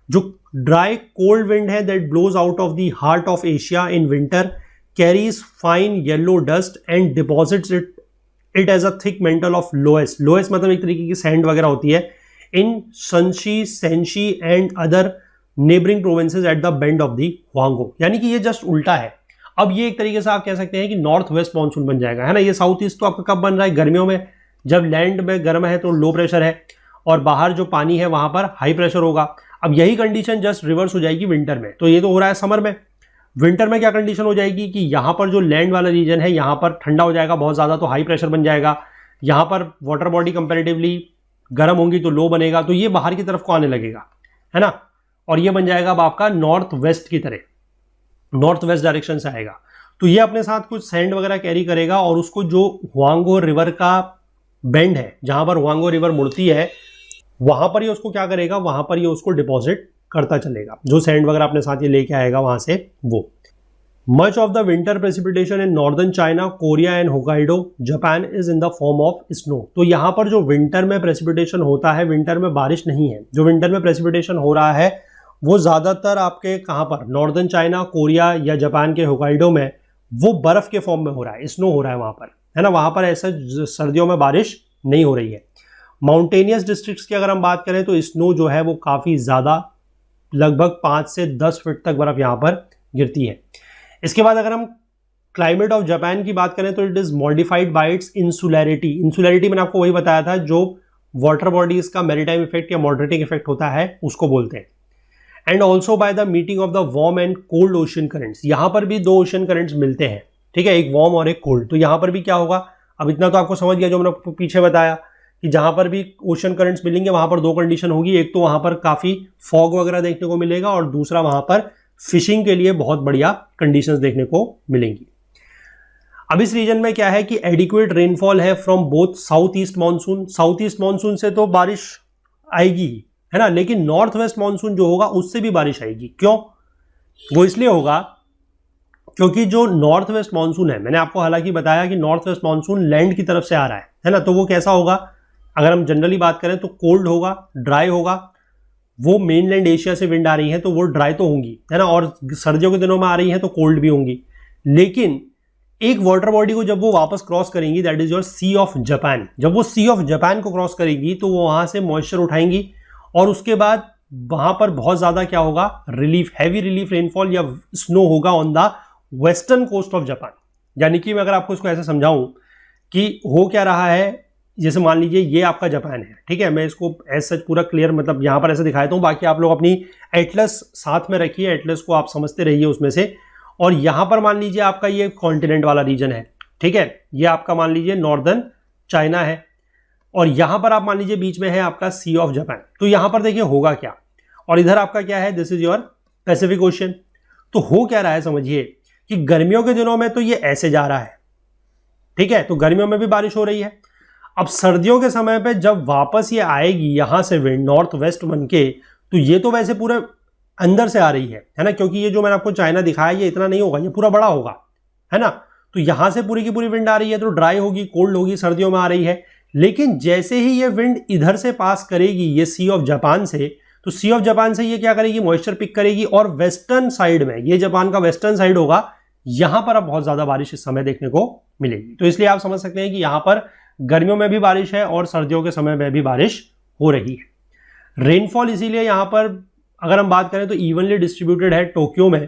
जो ड्राई कोल्ड विंड है that blows out of the heart of Asia in winter carries fine yellow dust and deposits it as a thick mantle of loess. Loess मतलब एक तरीके की सैंड वगैरह होती है in Shansi, Shensi and other neighbouring provinces at the bend of the Huang Ho. यानी कि ये जस्ट उल्टा है। अब ये एक तरीके से आप कह सकते हैं कि नॉर्थ वेस्ट मानसून बन जाएगा, है ना। ये साउथ ईस्ट तो आपका कब बन रहा है, गर्मियों में, जब लैंड में गर्म है तो लो प्रेशर है और बाहर जो पानी है वहां पर हाई प्रेशर होगा। अब यही कंडीशन जस्ट रिवर्स हो जाएगी विंटर में। तो ये तो हो रहा है समर में। विंटर में क्या कंडीशन हो जाएगी कि यहाँ पर जो लैंड वाला रीजन है यहाँ पर ठंडा हो जाएगा बहुत ज़्यादा, तो हाई प्रेशर बन जाएगा। यहाँ पर वाटर बॉडी कंपेरेटिवली गर्म होंगी तो लो बनेगा, तो ये बाहर की तरफ को आने लगेगा, है ना। और ये बन जाएगा अब आपका नॉर्थ वेस्ट की तरह, नॉर्थ वेस्ट डायरेक्शन से आएगा। तो ये अपने साथ कुछ सैंड वगैरह कैरी करेगा और उसको जो हुआंगो रिवर का बेंड है, जहां पर हुआंगो रिवर मुड़ती है, वहां पर ये उसको क्या करेगा, वहां पर ये उसको डिपॉजिट करता चलेगा, जो सैंड वगैरह अपने साथ ये लेके आएगा वहां से वो। Much of the winter precipitation in northern China, Korea and Hokkaido Japan is in the form of snow. तो यहाँ पर जो विंटर में प्रेसिपिटेशन होता है, विंटर में बारिश नहीं है, जो विंटर में प्रेसिपिटेशन हो रहा है वो ज़्यादातर आपके कहाँ पर, नॉर्दर्न चाइना, कोरिया या जापान के होकाइडो में, वो बर्फ़ के फॉर्म में हो रहा है, स्नो हो रहा है वहाँ पर, है ना। वहाँ पर ऐसा सर्दियों में बारिश नहीं हो रही है। माउंटेनियस डिस्ट्रिक्ट्स की अगर हम बात करें तो स्नो जो है वो काफ़ी ज़्यादा, लगभग 5 से 10 फीट तक बर्फ़ यहाँ पर गिरती है। इसके बाद अगर हम क्लाइमेट ऑफ जापान की बात करें तो it is modified by its insularity. Insularity मैंने आपको वही बताया था, जो वाटर बॉडीज का मैरीटाइम इफेक्ट या मॉडरेटिंग इफेक्ट होता है उसको बोलते हैं। And also by the meeting of the warm and cold ocean currents. यहाँ पर भी 2 ओशन करंट्स मिलते हैं, ठीक है, एक वार्म और एक कोल्ड। तो यहाँ पर भी क्या होगा, अब इतना तो आपको समझ गया जो मैंने आपको पीछे बताया कि जहाँ पर भी ओशन करंट्स मिलेंगे वहाँ पर 2 कंडीशन होगी, एक तो वहाँ पर काफ़ी फॉग वगैरह देखने को मिलेगा और दूसरा वहाँ पर फिशिंग के लिए बहुत बढ़िया कंडीशंस देखने को मिलेंगी। अब इस रीजन में क्या है कि एडिक्वेट रेनफॉल है from both south east monsoon. South east monsoon से तो बारिश आएगी, है ना, लेकिन नॉर्थ वेस्ट मानसून जो होगा उससे भी बारिश आएगी। क्यों? वो इसलिए होगा क्योंकि जो नॉर्थ वेस्ट मानसून है, मैंने आपको हालांकि बताया कि नॉर्थ वेस्ट मानसून लैंड की तरफ से आ रहा है ना, तो वो कैसा होगा, अगर हम जनरली बात करें तो कोल्ड होगा, ड्राई होगा। वो मेनलैंड एशिया से विंड आ रही है तो वो ड्राई तो होंगी, है ना, और सर्दियों के दिनों में आ रही है तो कोल्ड भी होंगी। लेकिन एक वाटर बॉडी को जब वो वापस क्रॉस करेंगी, that is your Sea of Japan, जब वो सी ऑफ जापान को क्रॉस करेगी तो वो वहां से मॉइस्चर उठाएंगी और उसके बाद वहां पर बहुत ज्यादा क्या होगा, रिलीफ, हैवी रिलीफ रेनफॉल या स्नो होगा on the western coast of Japan. यानी कि मैं अगर आपको इसको ऐसे समझाऊं कि हो क्या रहा है, जैसे मान लीजिए ये आपका जापान है, ठीक है, मैं इसको ऐसे पूरा क्लियर मतलब यहां पर ऐसे दिखाता हूं, बाकी आप लोग अपनी एटलस साथ में रखिए, एटलस को आप समझते रहिए उसमें से। और यहां पर मान लीजिए आपका ये कॉन्टिनेंट वाला रीजन है, ठीक है, ये आपका मान लीजिए नॉर्दर्न चाइना है और यहां पर आप मान लीजिए बीच में है आपका सी ऑफ जापान। तो यहां पर देखिए होगा क्या, और इधर आपका क्या है, this is your Pacific ocean. तो हो क्या रहा है, समझिए कि गर्मियों के दिनों में तो ये ऐसे जा रहा है, ठीक है, तो गर्मियों में भी बारिश हो रही है। अब सर्दियों के समय पे जब वापस ये आएगी यहां से विंड नॉर्थ वेस्ट बन के, तो ये तो वैसे पूरे अंदर से आ रही है ना, क्योंकि ये जो मैंने आपको चाइना दिखाया ये इतना नहीं होगा, ये पूरा बड़ा होगा, है ना। तो यहां से पूरी की पूरी विंड आ रही है तो ड्राई होगी, कोल्ड होगी, सर्दियों में आ रही है। लेकिन जैसे ही ये विंड इधर से पास करेगी ये सी ऑफ जापान से, तो सी ऑफ जापान से ये क्या करेगी, मॉइस्चर पिक करेगी और वेस्टर्न साइड में, ये जापान का वेस्टर्न साइड होगा, यहां पर अब बहुत ज्यादा बारिश इस समय देखने को मिलेगी। तो इसलिए आप समझ सकते हैं कि यहां पर गर्मियों में भी बारिश है और सर्दियों के समय में भी बारिश हो रही है। रेनफॉल इसीलिए यहां पर अगर हम बात करें तो इवनली डिस्ट्रीब्यूटेड है टोक्यो में,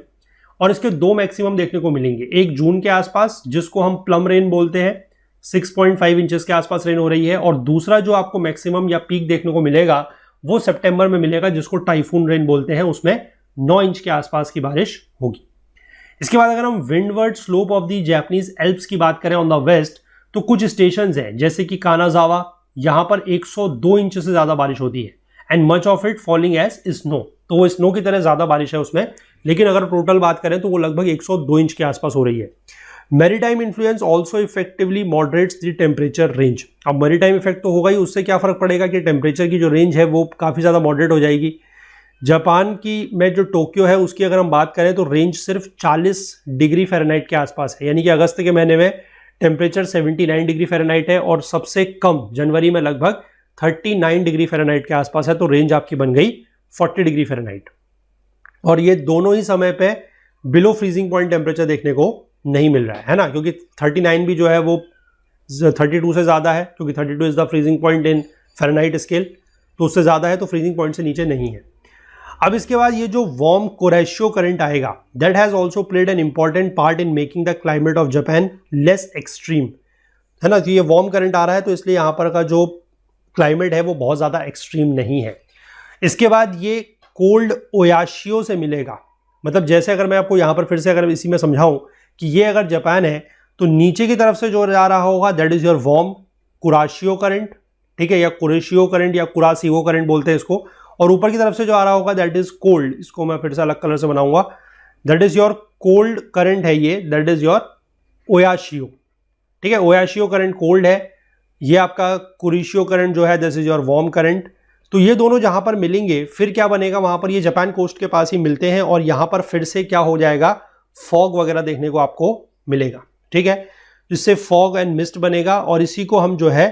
और इसके 2 मैक्सिमम देखने को मिलेंगे। एक जून के आसपास जिसको हम प्लम रेन बोलते हैं, 6.5 इंचेस के आसपास रेन हो रही है, और दूसरा जो आपको मैक्सिमम या पीक देखने को मिलेगा वो सितंबर में मिलेगा, जिसको टाइफून रेन बोलते हैं, उसमें 9 इंच के आसपास की बारिश होगी। इसके बाद अगर हम windward slope of the Japanese Alps की बात करें ऑन द वेस्ट, तो कुछ स्टेशंस हैं जैसे कि कानाजावा, यहां पर 102 इंच से ज्यादा बारिश होती है, and much of it falling edge snow. तो वो स्नो की तरह ज्यादा बारिश है उसमें, लेकिन अगर टोटल बात करें तो वो लगभग 102 इंच के आसपास हो रही है। Maritime influence also effectively moderates the temperature range. अब मैरीटाइम इफेक्ट तो होगा ही, उससे क्या फर्क पड़ेगा कि टेम्परेचर की जो रेंज है वो काफी ज्यादा मॉडरेट हो जाएगी। जापान की में जो टोक्यो है उसकी अगर हम बात करें तो रेंज सिर्फ 40 डिग्री फ़ारेनहाइट के आसपास है, यानी कि अगस्त के महीने में टेम्परेचर 79 डिग्री फ़ारेनहाइट है और सबसे कम जनवरी में लगभग 39 डिग्री फ़ारेनहाइट के आसपास है। तो रेंज आपकी बन गई 40 डिग्री फ़ारेनहाइट, और ये दोनों ही समय पे बिलो फ्रीजिंग पॉइंट टेम्परेचर देखने को नहीं मिल रहा है ना, क्योंकि 39 भी जो है वो 32 से ज़्यादा है, क्योंकि 32 is the freezing point in Fahrenheit scale, तो उससे ज़्यादा है, तो फ्रीजिंग पॉइंट से नीचे नहीं है। अब इसके बाद ये जो वार्म कुरेशियो करंट आएगा, that has also played an important part in making the climate of Japan less extreme, है ना। तो ये वार्म करंट आ रहा है तो इसलिए यहाँ पर का जो क्लाइमेट है वो बहुत ज़्यादा एक्सट्रीम नहीं है। इसके बाद ये कोल्ड ओयाशियो से मिलेगा, मतलब जैसे अगर मैं आपको यहाँ पर फिर से अगर इसी में समझाऊं कि ये अगर जापान है तो नीचे की तरफ से जो जा रहा होगा that is your warm Kuroshio current, ठीक है, या कुरेशियो करंट या कुरासियो करंट बोलते हैं इसको, और ऊपर की तरफ से जो आ रहा होगा दैट इज कोल्ड, इसको मैं फिर से अलग कलर से बनाऊंगा, that is your cold current है ये, दैट इज योर ओयाशियो, ठीक है। ओयाशियो करंट कोल्ड है, ये आपका कुरेशियो करंट जो है this is your warm current. तो ये दोनों जहां पर मिलेंगे फिर क्या बनेगा, वहां पर ये जापान कोस्ट के पास ही मिलते हैं और यहां पर फिर से क्या हो जाएगा, फॉग वगैरह देखने को आपको मिलेगा, ठीक है, जिससे फॉग एंड मिस्ट बनेगा। और इसी को हम जो है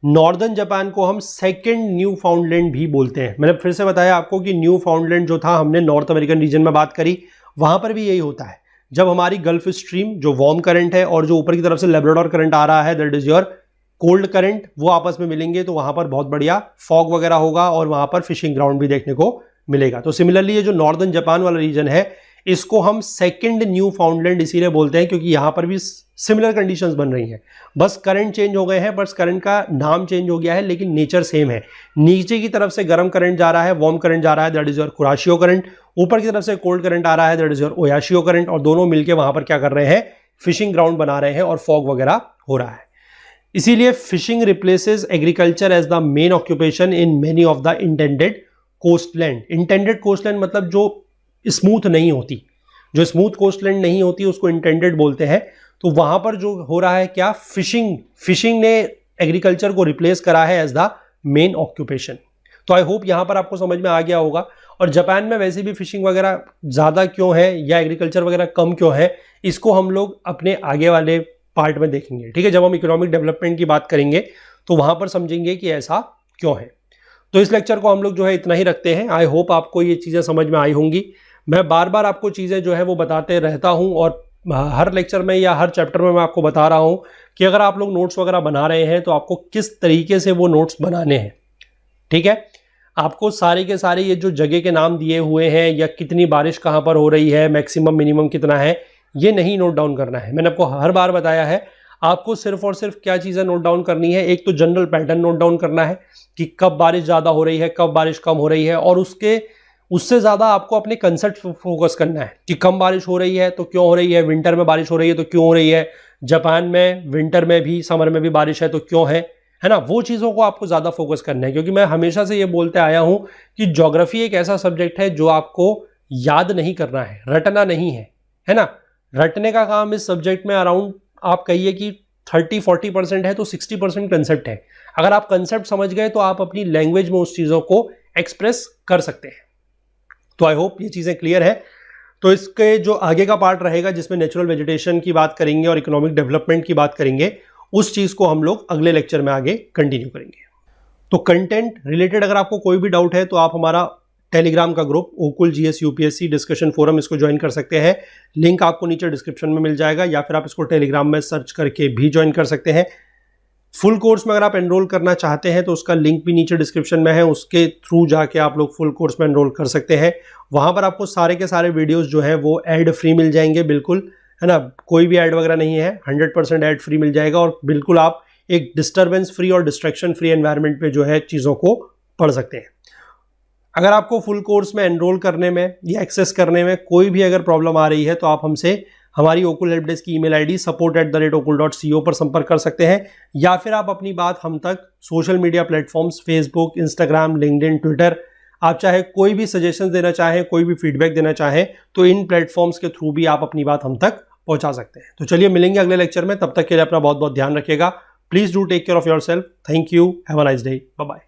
नॉर्दर्न जापान को हम सेकंड न्यू फाउंडलैंड भी बोलते हैं। मैंने फिर से बताया आपको कि न्यू फाउंडलैंड जो था हमने नॉर्थ अमेरिकन रीजन में बात करी, वहां पर भी यही होता है, जब हमारी गल्फ स्ट्रीम जो वार्म करंट है और जो ऊपर की तरफ से लेब्राडोर करंट आ रहा है that is your cold current, वो आपस में मिलेंगे तो वहां पर बहुत बढ़िया फॉग वगैरह होगा और वहां पर फिशिंग ग्राउंड भी देखने को मिलेगा। तो सिमिलरली ये जो नॉर्दर्न जापान वाला रीजन है इसको हम सेकंड न्यू फाउंडलैंड इसीलिए बोलते हैं क्योंकि यहां पर भी सिमिलर कंडीशंस बन रही हैं, बस करंट चेंज हो गए हैं, बस करंट का नाम चेंज हो गया है लेकिन नेचर सेम है। नीचे की तरफ से गर्म करंट जा रहा है, वार्म करंट जा रहा है, दैट इज योर कुराशियो करंट, ऊपर की तरफ से कोल्ड करंट आ रहा है, that is your Oyashio current, और दोनों मिलकर वहां पर क्या कर रहे हैं, फिशिंग ग्राउंड बना रहे हैं और फॉग वगैरह हो रहा है। इसीलिए fishing replaces agriculture as the main occupation in many of the intended coastland. Intended coastland मतलब जो स्मूथ नहीं होती, जो स्मूथ कोस्टलैंड नहीं होती उसको इंटेंडेड बोलते हैं। तो वहां पर जो हो रहा है क्या, फिशिंग ने एग्रीकल्चर को रिप्लेस करा है एज द मेन ऑक्यूपेशन। तो आई होप यहां पर आपको समझ में आ गया होगा। और जापान में वैसे भी फिशिंग वगैरह ज्यादा क्यों है या एग्रीकल्चर वगैरह कम क्यों है, इसको हम लोग अपने आगे वाले पार्ट में देखेंगे, ठीक है। जब हम इकोनॉमिक डेवलपमेंट की बात करेंगे तो वहां पर समझेंगे कि ऐसा क्यों है। तो इस लेक्चर को हम लोग जो है इतना ही रखते हैं। आई होप आपको ये चीजें समझ में आई होंगी। मैं बार बार आपको चीजें जो है वो बताते रहता हूं और हर लेक्चर में या हर चैप्टर में मैं आपको बता रहा हूं कि अगर आप लोग नोट्स वगैरह बना रहे हैं तो आपको किस तरीके से वो नोट्स बनाने हैं, ठीक है। आपको सारे के सारे ये जो जगह के नाम दिए हुए हैं या कितनी बारिश कहां पर हो रही है, मैक्सिमम मिनिमम कितना है, ये नहीं नोट डाउन करना है। मैंने आपको हर बार बताया है, आपको सिर्फ और सिर्फ क्या चीजें नोट डाउन करनी है, एक तो जनरल पैटर्न नोट डाउन करना है कि कब बारिश ज्यादा हो रही है, कब बारिश कम हो रही है, और उससे ज्यादा आपको अपने कंसेप्ट फोकस करना है कि कम बारिश हो रही है तो क्यों हो रही है, विंटर में बारिश हो रही है तो क्यों हो रही है, जापान में विंटर में भी समर में भी बारिश है तो क्यों है ना। वो चीजों को आपको ज्यादा फोकस करना है, क्योंकि मैं हमेशा से ये बोलते आया हूं कि ज्योग्राफी एक ऐसा सब्जेक्ट है जो आपको याद नहीं करना है, रटना नहीं है ना। रटने का काम इस सब्जेक्ट में अराउंड आप कहिए कि 30-40% है तो 60% कंसेप्ट है। अगर आप कंसेप्ट समझ गए तो आप अपनी लैंग्वेज में उस चीजों को एक्सप्रेस कर सकते हैं। तो आई होप ये चीजें क्लियर है। तो इसके जो आगे का पार्ट रहेगा जिसमें नेचुरल वेजिटेशन की बात करेंगे और इकोनॉमिक डेवलपमेंट की बात करेंगे, उस चीज को हम लोग अगले लेक्चर में आगे कंटिन्यू करेंगे। तो कंटेंट रिलेटेड अगर आपको कोई भी डाउट है तो आप हमारा टेलीग्राम का ग्रुप ओकुल जीएस यूपीएससी डिस्कशन फोरम, इसको ज्वाइन कर सकते हैं। लिंक आपको नीचे डिस्क्रिप्शन में मिल जाएगा, या फिर आप इसको टेलीग्राम में सर्च करके भी ज्वाइन कर सकते हैं। फुल कोर्स में अगर आप एनरोल करना चाहते हैं तो उसका लिंक भी नीचे डिस्क्रिप्शन में है, उसके थ्रू जाके आप लोग फुल कोर्स में एनरोल कर सकते हैं। वहां पर आपको सारे के सारे वीडियोस जो है वो ऐड फ्री मिल जाएंगे, बिल्कुल, है ना, कोई भी ऐड वगैरह नहीं है, 100% ऐड फ्री मिल जाएगा और बिल्कुल आप एक डिस्टर्बेंस फ्री और डिस्ट्रैक्शन फ्री एनवायरनमेंट पे जो है चीज़ों को पढ़ सकते हैं। अगर आपको फुल कोर्स में एनरोल करने में या एक्सेस करने में कोई भी अगर प्रॉब्लम आ रही है तो आप हमसे हमारी ओकुल हेल्प डेस्क की ईमेल आईडी support@okul.co पर संपर्क कर सकते हैं, या फिर आप अपनी बात हम तक social media platforms Facebook, Instagram, LinkedIn, Twitter, आप चाहे कोई भी सजेशन देना चाहें, कोई भी फीडबैक देना चाहें तो इन प्लेटफॉर्म्स के थ्रू भी आप अपनी बात हम तक पहुंचा सकते हैं। तो चलिए मिलेंगे अगले लेक्चर में, तब तक के लिए अपना बहुत बहुत ध्यान रखिएगा। Please do take care of your self. Thank you, have a nice day, bye bye.